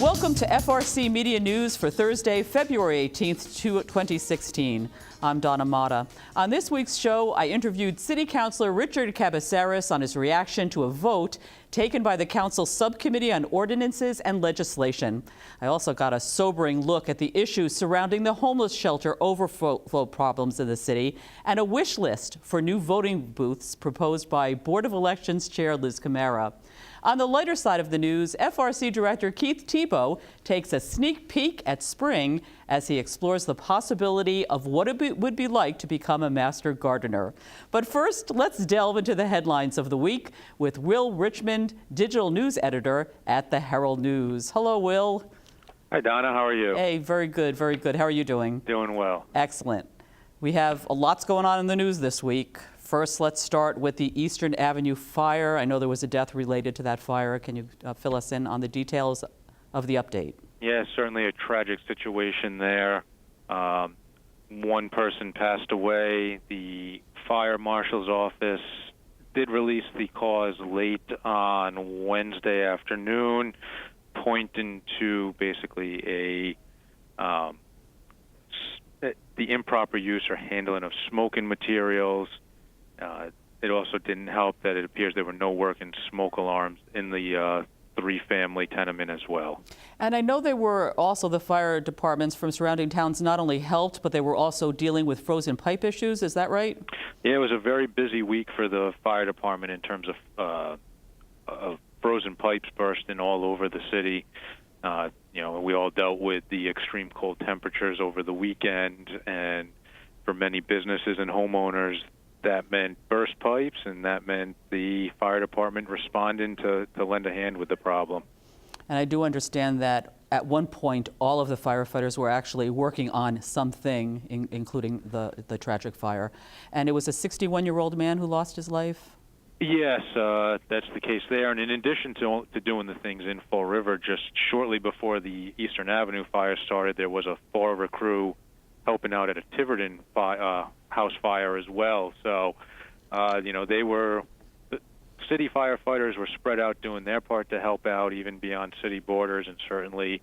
Welcome to FRC Media News for Thursday, February 18th, 2016. I'm Donna Mata. On this week's show, I interviewed City Councilor Richard Kavis on his reaction to a vote taken by the Council's Subcommittee on Ordinances and Legislation. I also got a sobering look at the issues surrounding the homeless shelter overflow problems in the city and a wish list for new voting booths proposed by Board of Elections Chair Liz Camara. On the lighter side of the news, FRC Director Keith Tebow takes a sneak peek at spring as he explores the possibility of what it would be like to become a master gardener. But first, let's delve into the headlines of the week with Will Richmond, digital news editor at the Herald News. Hello, Will. Hi, Donna. How are you? Hey, very good, very good. How are you doing? Doing well. Excellent. We have lots going on in the news this week. First, let's start with the Eastern Avenue fire. I know there was a death related to that fire. Can you fill us in on the details of the update? Yeah, certainly a tragic situation there. One person passed away. The fire marshal's office did release the cause late on Wednesday afternoon, pointing to basically the improper use or handling of smoking materials. It also didn't help that it appears there were no working smoke alarms in the three-family tenement as well. And I know they were also, the fire departments from surrounding towns not only helped, but they were also dealing with frozen pipe issues. Is that right? Yeah, it was a very busy week for the fire department in terms of frozen pipes bursting all over the city. We all dealt with the extreme cold temperatures over the weekend, and for many businesses and homeowners, that meant burst pipes, and that meant the fire department responding to lend a hand with the problem. And I do understand that at one point, all of the firefighters were actually working on something, including the tragic fire. And it was a 61-year-old man who lost his life? Yes, that's the case there. And in addition to doing the things in Fall River, just shortly before the Eastern Avenue fire started, there was a Fall River crew helping out at a Tiverton house fire as well. So, the city firefighters were spread out doing their part to help out, even beyond city borders, and certainly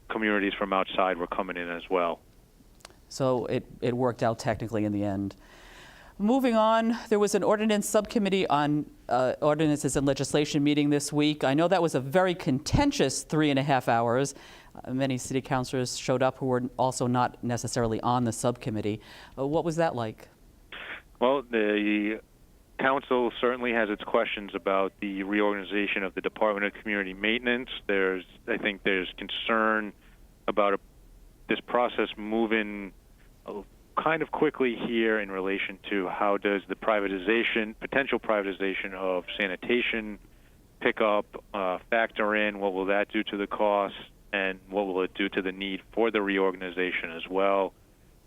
communities from outside were coming in as well. So it worked out technically in the end. Moving on, there was an ordinance subcommittee on ordinances and legislation meeting this week. I know that was a very contentious 3.5 hours. Many city councilors showed up who were also not necessarily on the subcommittee. What was that like? Well, the council certainly has its questions about the reorganization of the Department of Community Maintenance. I think there's concern about this process moving kind of quickly here in relation to how does the potential privatization of sanitation pickup factor in, what will that do to the costs, and what will it do to the need for the reorganization as well.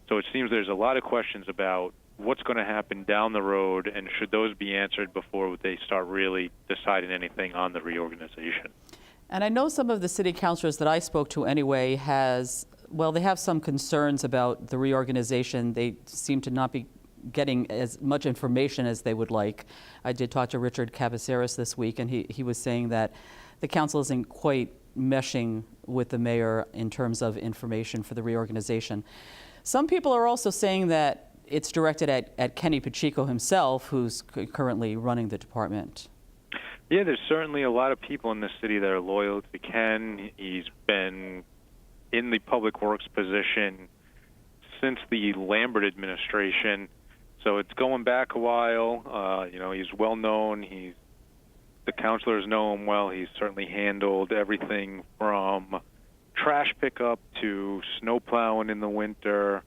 So it seems there's a lot of questions about what's going to happen down the road, and should those be answered before they start really deciding anything on the reorganization. And I know some of the city councilors that I spoke to anyway they have some concerns about the reorganization. They seem to not be getting as much information as they would like. I did talk to Richard Kavis this week, and he was saying that the council isn't quite meshing with the mayor in terms of information for the reorganization. Some people are also saying that it's directed at Kenny Pacheco himself, who's currently running the department. Yeah, there's certainly a lot of people in the city that are loyal to Ken. He's been in the public works position since the Lambert administration, so it's going back a while. He's well known. The councilors know him well. He's certainly handled everything from trash pickup to snow plowing in the winter,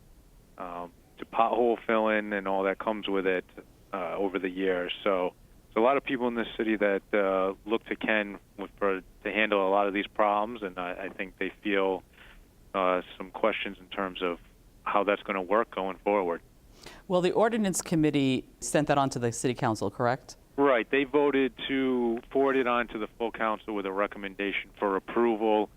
to pothole filling and all that comes with it over the years. So there's a lot of people in this city that look to Ken to handle a lot of these problems, and I think they feel some questions in terms of how that's going to work going forward. Well, the ordinance committee sent that on to the city council, correct? Right. They voted to forward it on to the full council with a recommendation for approval.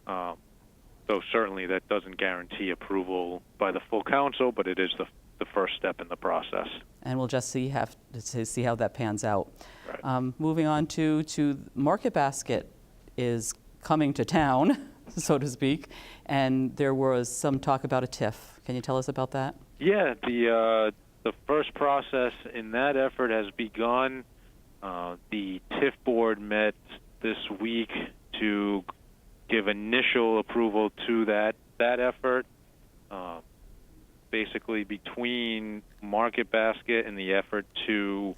So certainly that doesn't guarantee approval by the full council, but it is the first step in the process. And we'll just see how that pans out. Right. Moving on to Market Basket is coming to town. so to speak, and there was some talk about a TIF. Can you tell us about that? Yeah, the first process in that effort has begun. The TIF board met this week to give initial approval to that effort. Basically, between Market Basket and the effort to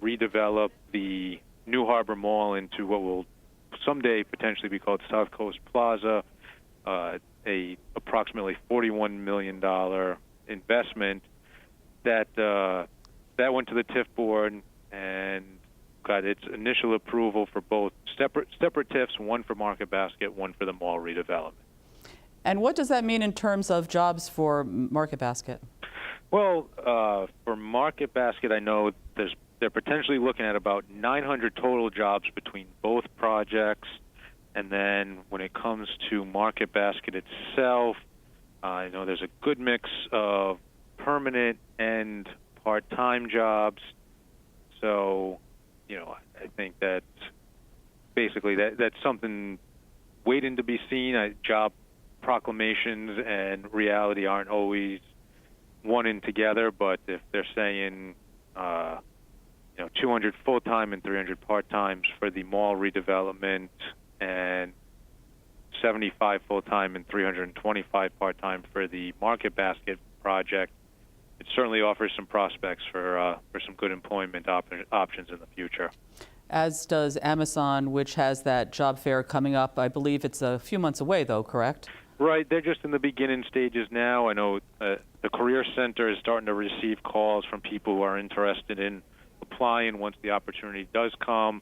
redevelop the New Harbor Mall into what will someday potentially be called South Coast Plaza, a approximately $41 million investment that went to the TIF board and got its initial approval for both separate TIFs, one for Market Basket, one for the mall redevelopment. And what does that mean in terms of jobs for Market Basket? Well, for Market Basket, I know they're potentially looking at about 900 total jobs between both projects. And then when it comes to Market Basket itself, I know there's a good mix of permanent and part-time jobs. So, I think that basically that's something waiting to be seen. Job proclamations and reality aren't always one and together, but if they're saying 200 full-time and 300 part-times for the mall redevelopment and 75 full-time and 325 part-time for the Market Basket project, it certainly offers some prospects for some good employment options in the future. As does Amazon, which has that job fair coming up. I believe it's a few months away, though, correct? Right. They're just in the beginning stages now. I know the Career Center is starting to receive calls from people who are interested in applying once the opportunity does come.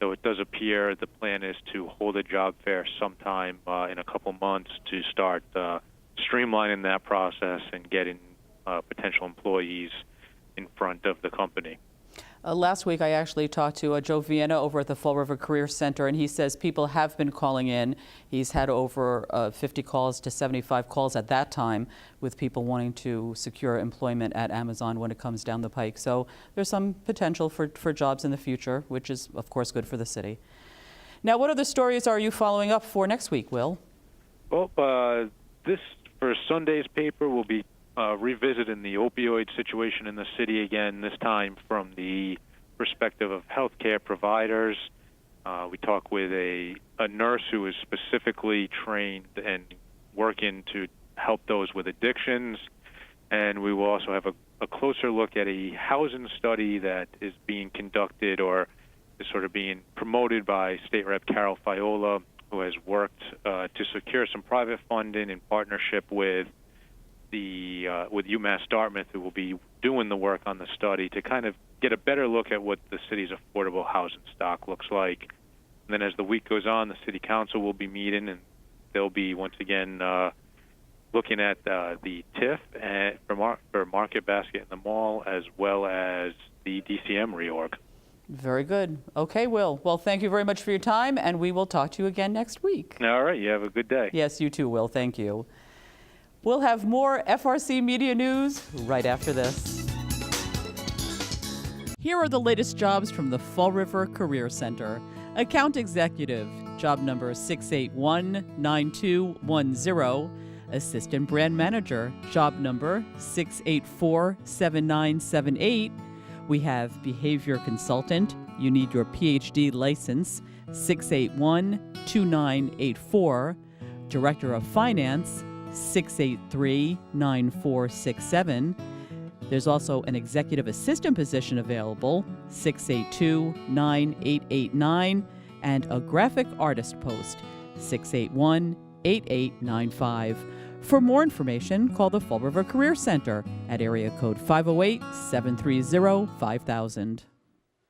So it does appear the plan is to hold a job fair sometime in a couple months to start streamlining that process and getting potential employees in front of the company. Last week, I actually talked to Joe Vienna over at the Fall River Career Center, and he says people have been calling in. He's had over 50 calls to 75 calls at that time with people wanting to secure employment at Amazon when it comes down the pike. So there's some potential for jobs in the future, which is, of course, good for the city. Now, what other stories are you following up for next week, Will? Well, this, for Sunday's paper, will be revisiting the opioid situation in the city again, this time from the perspective of healthcare providers. We talk with a nurse who is specifically trained and working to help those with addictions. And we will also have a closer look at a housing study that is being conducted or is sort of being promoted by State Rep Carol Fiola, who has worked to secure some private funding in partnership with with UMass Dartmouth, who will be doing the work on the study to kind of get a better look at what the city's affordable housing stock looks like. And then as the week goes on, the city council will be meeting, and they'll be once again looking at the TIF for Market Basket in the mall, as well as the DCM reorg. Very good. Okay, Will. Well, thank you very much for your time, and we will talk to you again next week. All right. You have a good day. Yes, you too, Will. Thank you. We'll have more FRC Media News right after this. Here are the latest jobs from the Fall River Career Center. Account Executive, job number 6819210. Assistant Brand Manager, job number 6847978. We have Behavior Consultant. You need your PhD license, 6812984. Director of Finance, 683-9467. There's also an executive assistant position available, 682-9889, and a graphic artist post, 681-8895. For more information, call the Fall River Career Center at area code 508-730-5000.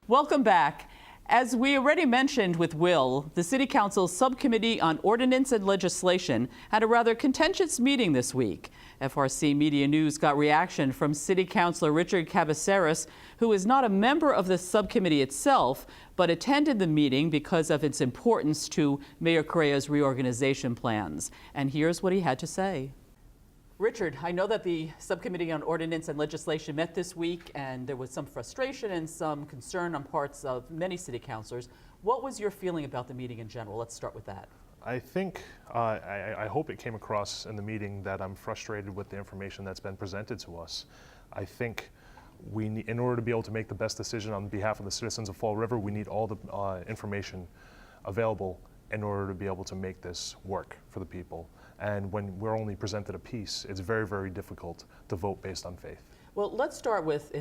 Welcome back. As we already mentioned with Will, the City Council's Subcommittee on Ordinance and Legislation had a rather contentious meeting this week. FRC Media News got reaction from City Councilor Richard Kavis, who is not a member of the subcommittee itself, but attended the meeting because of its importance to Mayor Correa's reorganization plans. And here's what he had to say. Richard, I know that the Subcommittee on Ordinance and Legislation met this week, and there was some frustration and some concern on parts of many city councilors. What was your feeling about the meeting in general? Let's start with that. I think, I hope it came across in the meeting that I'm frustrated with the information that's been presented to us. I think we need, in order to be able to make the best decision on behalf of the citizens of Fall River, we need all the information available in order to be able to make this work for the people. And when we're only presented a piece, it's very, very difficult to vote based on faith. Well, let's start with,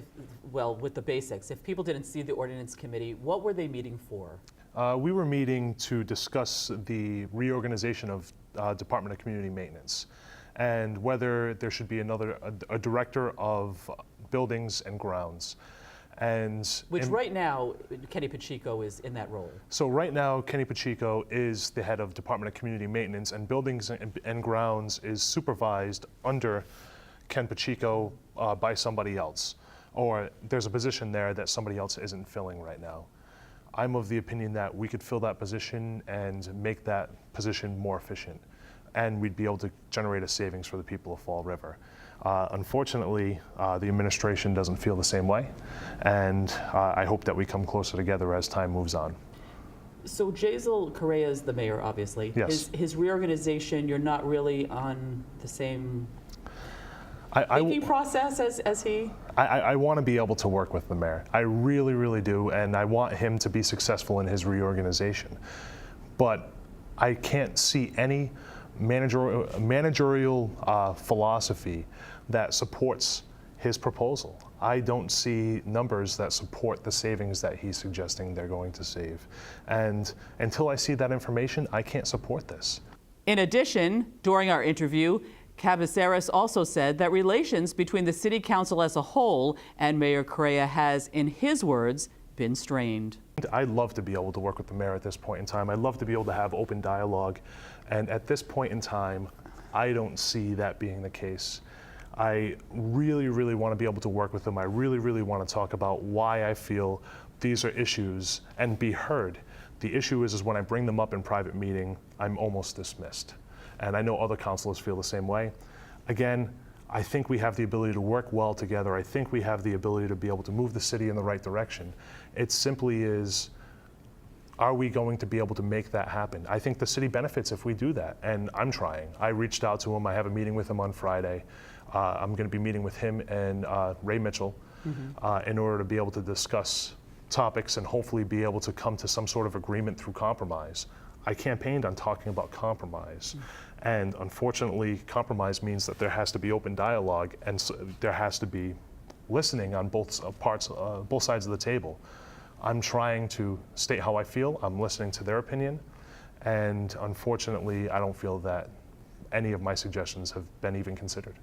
with the basics. If people didn't see the ordinance committee, what were they meeting for? We were meeting to discuss the reorganization of Department of Community Maintenance and whether there should be a director of buildings and grounds. Which right now, Kenny Pacheco is in that role. So right now, Kenny Pacheco is the head of Department of Community Maintenance, and buildings and grounds is supervised under Ken Pacheco by somebody else. Or there's a position there that somebody else isn't filling right now. I'm of the opinion that we could fill that position and make that position more efficient, and we'd be able to generate a savings for the people of Fall River. Unfortunately, the administration doesn't feel the same way, and I hope that we come closer together as time moves on. So Jazel Correa is the mayor, obviously. Yes. His reorganization, you're not really on the same thinking process as he? I want to be able to work with the mayor. I really, really do, and I want him to be successful in his reorganization. But I can't see any managerial philosophy that supports his proposal. I don't see numbers that support the savings that he's suggesting they're going to save. And until I see that information, I can't support this. In addition, during our interview, Kavis also said that relations between the city council as a whole and Mayor Correa has, in his words, been strained. I'd love to be able to work with the mayor at this point in time. I'd love to be able to have open dialogue. And at this point in time, I don't see that being the case. I really, really want to be able to work with him. I really, really want to talk about why I feel these are issues and be heard. The issue is when I bring them up in private meeting, I'm almost dismissed. And I know other councilors feel the same way. Again, I think we have the ability to work well together. I think we have the ability to be able to move the city in the right direction. It simply is, are we going to be able to make that happen? I think the city benefits if we do that, and I'm trying. I reached out to him. I have a meeting with him on Friday. I'm going to be meeting with him and Ray Mitchell in order to be able to discuss topics and hopefully be able to come to some sort of agreement through compromise. I campaigned on talking about compromise, and unfortunately, compromise means that there has to be open dialogue, and so there has to be listening on both sides of the table. I'm trying to state how I feel. I'm listening to their opinion, and unfortunately, I don't feel that any of my suggestions have been even considered.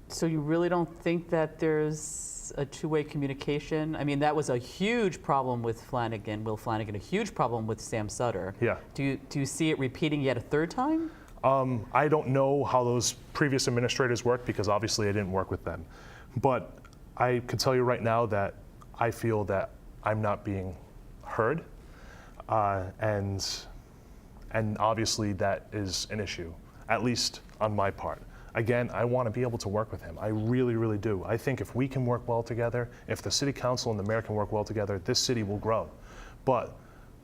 So you really don't think that there's a two-way communication? I mean, that was a huge problem with Will Flanagan, a huge problem with Sam Sutter. Yeah. Do you see it repeating yet a third time? I don't know how those previous administrators worked because obviously I didn't work with them. But I can tell you right now that I feel that I'm not being heard, and obviously that is an issue, at least on my part. Again, I want to be able to work with him. I really, really do. I think if we can work well together, if the city council and the mayor can work well together, this city will grow. But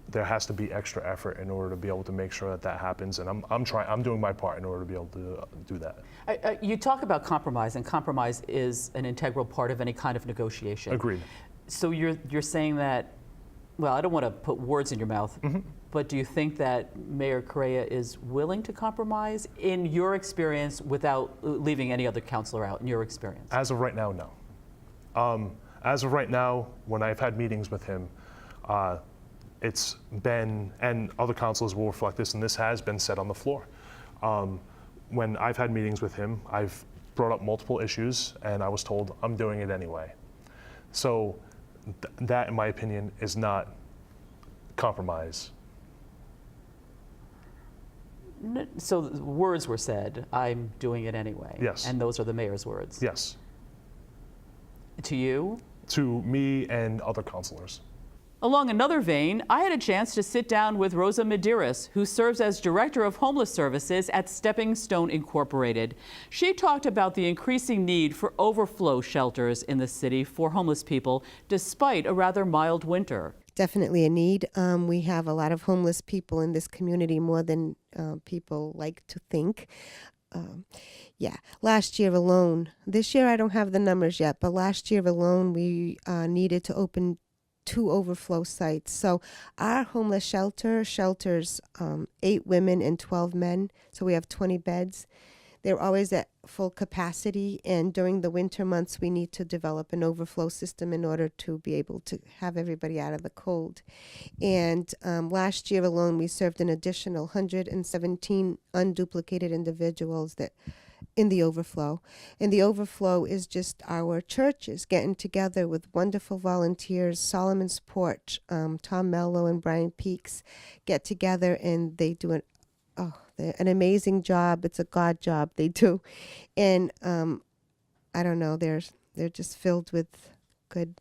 there has to be extra effort in order to be able to make sure that that happens, and I'm doing my part in order to be able to do that. You talk about compromise, and compromise is an integral part of any kind of negotiation. Agreed. So you're saying that, well, I don't want to put words in your mouth, but do you think that Mayor Correa is willing to compromise in your experience without leaving any other councilor out, in your experience? As of right now, no. As of right now, when I've had meetings with him, it's been, and other councilors will reflect this, and this has been said on the floor. When I've had meetings with him, I've brought up multiple issues, and I was told I'm doing it anyway. So that, in my opinion, is not compromise. So the words were said, I'm doing it anyway. Yes. And those are the mayor's words. Yes. To you? To me and other councilors. Along another vein, I had a chance to sit down with Rosa Medeiros, who serves as Director of Homeless Services at Stepping Stone Incorporated. She talked about the increasing need for overflow shelters in the city for homeless people, despite a rather mild winter. definitely a need. We have a lot of homeless people in this community, more than people like to think. Yeah, last year alone, this year I don't have the numbers yet, but last year alone we needed to open 2 overflow sites. So our homeless shelter shelters 8 women and 12 men, so we have 20 beds. They're always at full capacity, and during the winter months we need to develop an overflow system in order to be able to have everybody out of the cold. And last year alone we served an additional 117 unduplicated individuals that in the overflow. And the overflow is just our churches getting together with wonderful volunteers. Solomon's Porch, Tom Mello and Brian Peaks get together, and they do an amazing job. It's a God job they do. And I don't know, they're just filled with good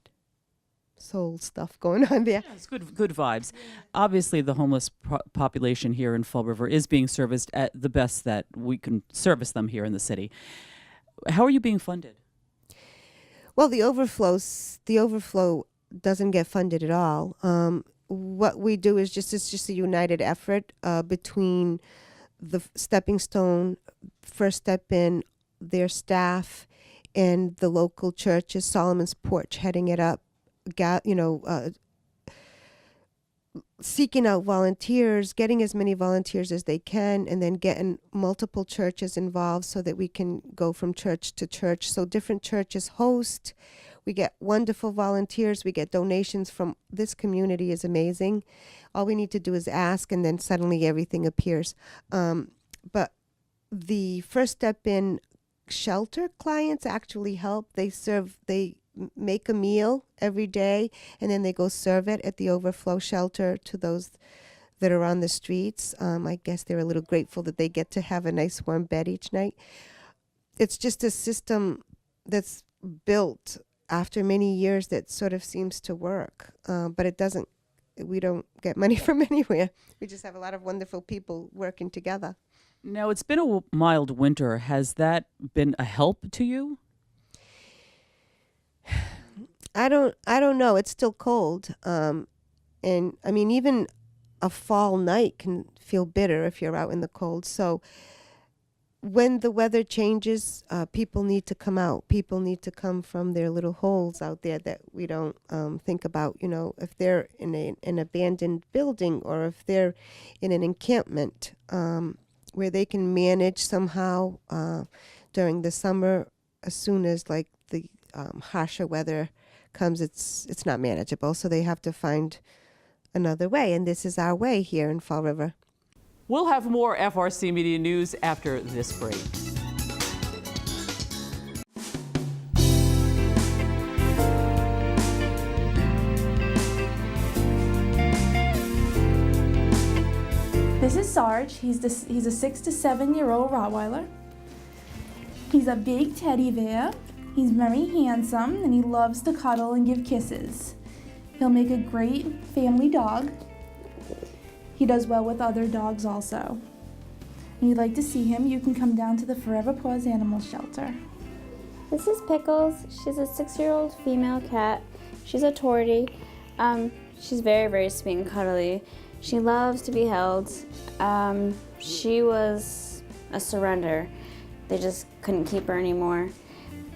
soul stuff going on there. Yeah, it's good vibes. Obviously, the homeless population here in Fall River is being serviced at the best that we can service them here in the city. How are you being funded? Well, the overflow doesn't get funded at all. What we do is it's just a united effort between the Stepping Stone, First Step In, their staff, and the local churches. Solomon's Porch heading it up, seeking out volunteers, getting as many volunteers as they can, and then getting multiple churches involved so that we can go from church to church. So different churches host. We get wonderful volunteers. We get donations from this community. Is amazing. All we need to do is ask, and then suddenly everything appears. But the First Step In shelter clients actually help. They make a meal every day, and then they go serve it at the overflow shelter to those that are on the streets. I guess they're a little grateful that they get to have a nice warm bed each night. It's just a system that's built after many years that sort of seems to work, but it doesn't. We don't get money from anywhere. We just have a lot of wonderful people working together. Now, it's been a mild winter. Has that been a help to you? I don't know. It's still cold. And I mean, even a fall night can feel bitter if you're out in the cold. So when the weather changes, people need to come out. People need to come from their little holes out there that we don't think about. You know, if they're in an abandoned building, or if they're in an encampment where they can manage somehow during the summer. As soon as like the harsher weather comes, it's not manageable. So they have to find another way, and this is our way here in Fall River. We'll have more FRC Media News after this break. This is Sarge. He's a 6 to 7 year old Rottweiler. He's a big teddy bear. He's very handsome, and he loves to cuddle and give kisses. He'll make a great family dog. He does well with other dogs also. If you'd like to see him, you can come down to the Forever Paws Animal Shelter. This is Pickles. She's a 6-year-old female cat. She's a tortie. She's very, very sweet and cuddly. She loves to be held. She was a surrender. They just couldn't keep her anymore.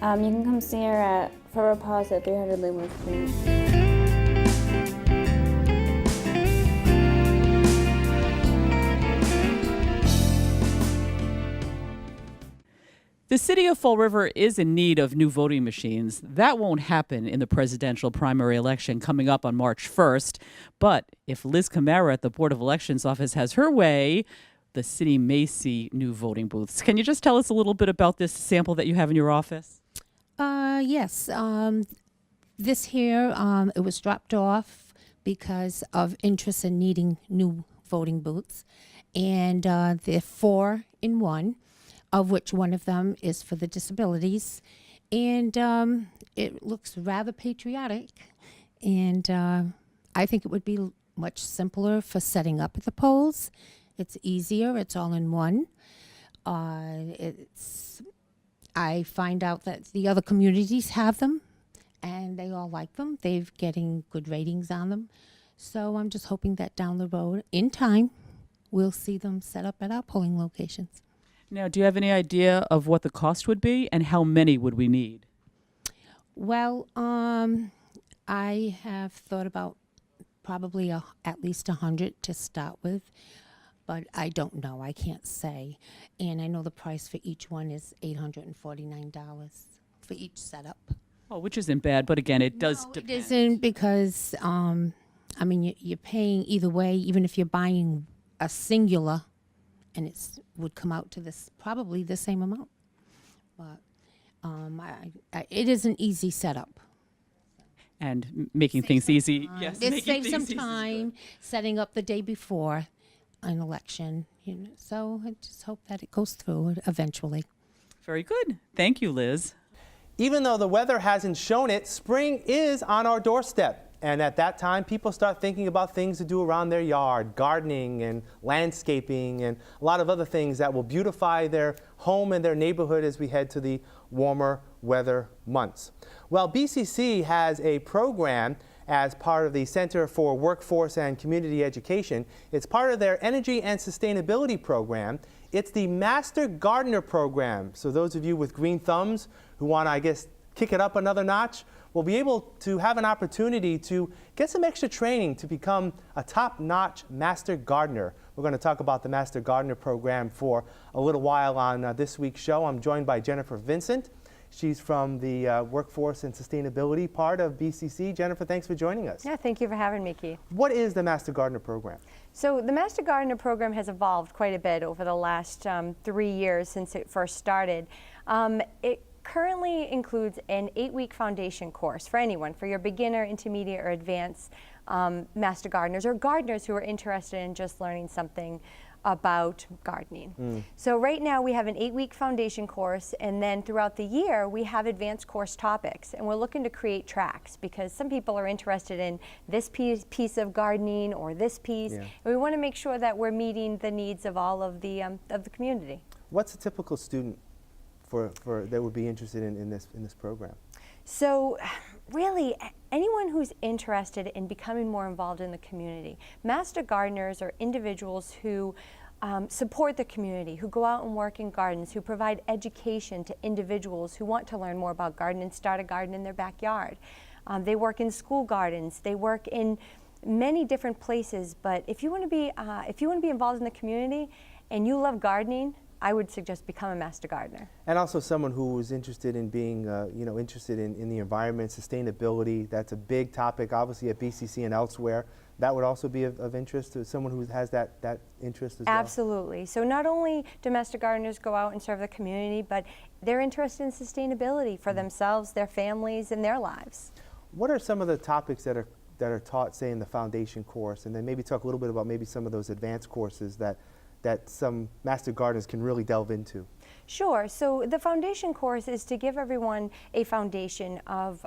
You can come see her at Forever Paws at 300 Linwood Street. The city of Fall River is in need of new voting machines. That won't happen in the presidential primary election coming up on March 1st. But if Liz Camara at the Board of Elections office has her way, the city may see new voting booths. Can you just tell us a little bit about this sample that you have in your office? Yes. This here, it was dropped off because of interest in needing new voting booths. And they're 4 in 1. Of which one of them is for the disabilities. And it looks rather patriotic. And I think it would be much simpler for setting up at the polls. It's easier. It's all in one. I find out that the other communities have them, and they all like them. They're getting good ratings on them. So I'm just hoping that down the road, in time, we'll see them set up at our polling locations. Now, do you have any idea of what the cost would be and how many would we need? Well, I have thought about probably at least 100 to start with, but I don't know. I can't say. And I know the price for each one is $849 for each setup. Oh, which isn't bad, but again, it does No, depend. it isn't because, I mean, you're paying either way, even if you're buying a singular, and would come out to this probably the same amount. But it is an easy setup. And making things easy. Yes, It making saves things some easy is time good. setting up the day before an election. So I just hope that it goes through eventually. Very good. Thank you, Liz. Even though the weather hasn't shown it, spring is on our doorstep. And at that time, people start thinking about things to do around their yard, gardening and landscaping and a lot of other things that will beautify their home and their neighborhood as we head to the warmer weather months. Well, BCC has a program as part of the Center for Workforce and Community Education. It's part of their Energy and Sustainability program. It's the Master Gardener program. So those of you with green thumbs who want to, I guess, kick it up another notch, will be able to have an opportunity to get some extra training to become a top-notch Master Gardener. We're going to talk about the Master Gardener program for a little while on this week's show. I'm joined by Jennifer Vincent. She's from the Workforce and Sustainability part of BCC. Jennifer, thanks for joining us. Yeah, thank you for having me, Keith. What is the Master Gardener program? So the Master Gardener program has evolved quite a bit over the last 3 years since it first started. It currently includes an 8-week foundation course for anyone, for your beginner, intermediate, or advanced Master Gardeners, or gardeners who are interested in just learning something about gardening. So right now we have an 8-week foundation course, and then throughout the year we have advanced course topics, and we're looking to create tracks because some people are interested in this piece of gardening or this piece. And we want to make sure that we're meeting the needs of all of the community. What's a typical student that would be interested in this program? So really, anyone who's interested in becoming more involved in the community. Master gardeners are individuals who support the community, who go out and work in gardens, who provide education to individuals who want to learn more about gardening and start a garden in their backyard. They work in school gardens, they work in many different places, but if you want to be involved in the community and you love gardening, I would suggest become a Master Gardener. And also someone who is interested in being, interested in the environment, sustainability. That's a big topic, obviously, at BCC and elsewhere. That would also be of interest to someone who has that interest as well? Absolutely. So not only do Master Gardeners go out and serve the community, but they're interested in sustainability for themselves, their families, and their lives. What are some of the topics that are taught, say, in the foundation course? And then maybe talk a little bit about maybe some of those advanced courses that some Master Gardeners can really delve into. Sure. So the foundation course is to give everyone a foundation of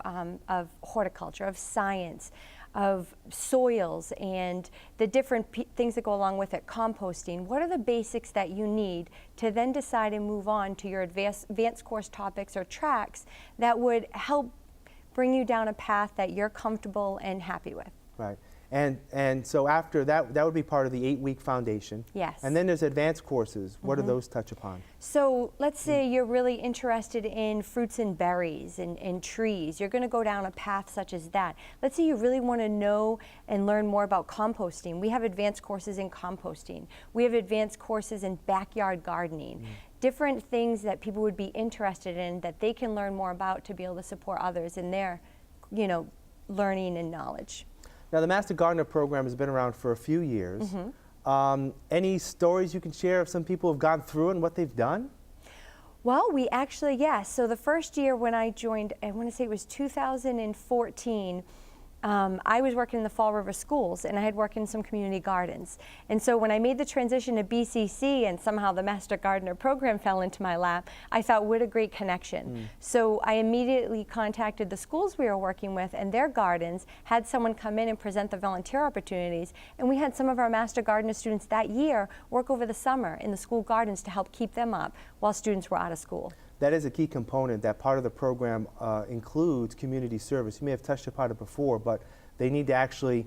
horticulture, of science, of soils, and the different things that go along with it, composting. What are the basics that you need to then decide and move on to your advanced course topics or tracks that would help bring you down a path that you're comfortable and happy with? Right. And so after that would be part of the 8-week foundation. Yes. And then there's advanced courses. What do those touch upon? So let's say you're really interested in fruits and berries and trees. You're going to go down a path such as that. Let's say you really want to know and learn more about composting. We have advanced courses in composting. We have advanced courses in backyard gardening. Different things that people would be interested in that they can learn more about to be able to support others in their, learning and knowledge. Now, the Master Gardener program has been around for a few years. Any stories you can share of some people who have gone through it and what they've done? Well, we actually, yes. So the first year when I joined, I want to say it was 2014, I was working in the Fall River schools, and I had worked in some community gardens. And so when I made the transition to BCC and somehow the Master Gardener program fell into my lap, I thought, what a great connection. So I immediately contacted the schools we were working with and their gardens, had someone come in and present the volunteer opportunities, and we had some of our Master Gardener students that year work over the summer in the school gardens to help keep them up while students were out of school. That is a key component. That part of the program includes community service. You may have touched upon it before, but they need to actually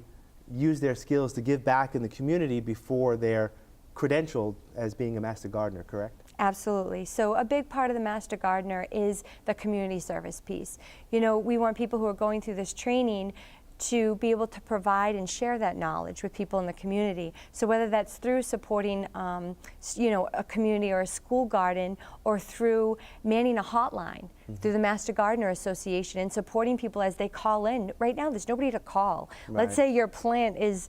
use their skills to give back in the community before they're credentialed as being a Master Gardener, correct? Absolutely. So a big part of the Master Gardener is the community service piece. You know, we want people who are going through this training to be able to provide and share that knowledge with people in the community. So whether that's through supporting, you know, a community or a school garden, or through manning a hotline through the Master Gardener Association and supporting people as they call in. Right now, there's nobody to call. Right. Let's say your plant is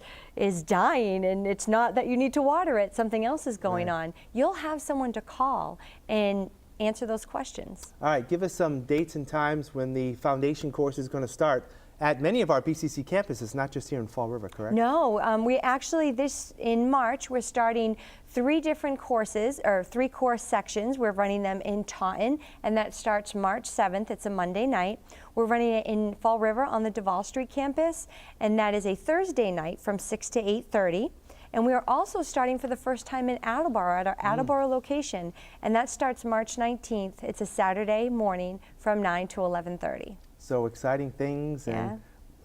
dying and it's not that you need to water it, something else is going Right. on. You'll have someone to call and answer those questions. All right, give us some dates and times when the foundation course is going to start at many of our BCC campuses, not just here in Fall River, correct? No, we actually, in March, we're starting 3 different courses, or 3 course sections. We're running them in Taunton, and that starts March 7th. It's a Monday night. We're running it in Fall River on the Duval Street campus, and that is a Thursday night from 6 to 8:30. And we are also starting for the first time in Attleboro at our Attleboro location, and that starts March 19th. It's a Saturday morning from 9 to 11:30. So exciting things, and Yeah.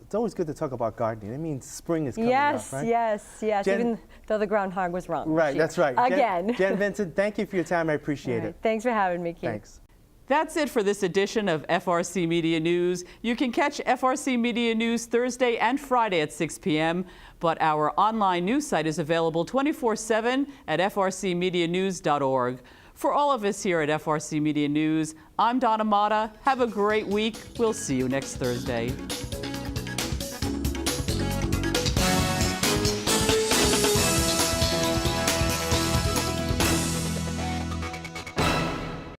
it's always good to talk about gardening. It means spring is coming Yes, up, right? yes, yes, Jen- even though the groundhog was wrong. this Right, year. that's right. Again. Jen Vincent, thank you for your time. I appreciate All right, it. thanks for having me, Keith. Thanks. That's it for this edition of FRC Media News. You can catch FRC Media News Thursday and Friday at 6 p.m., but our online news site is available 24/7 at frcmedianews.org. For all of us here at FRC Media News, I'm Donna Mata. Have a great week. We'll see you next Thursday.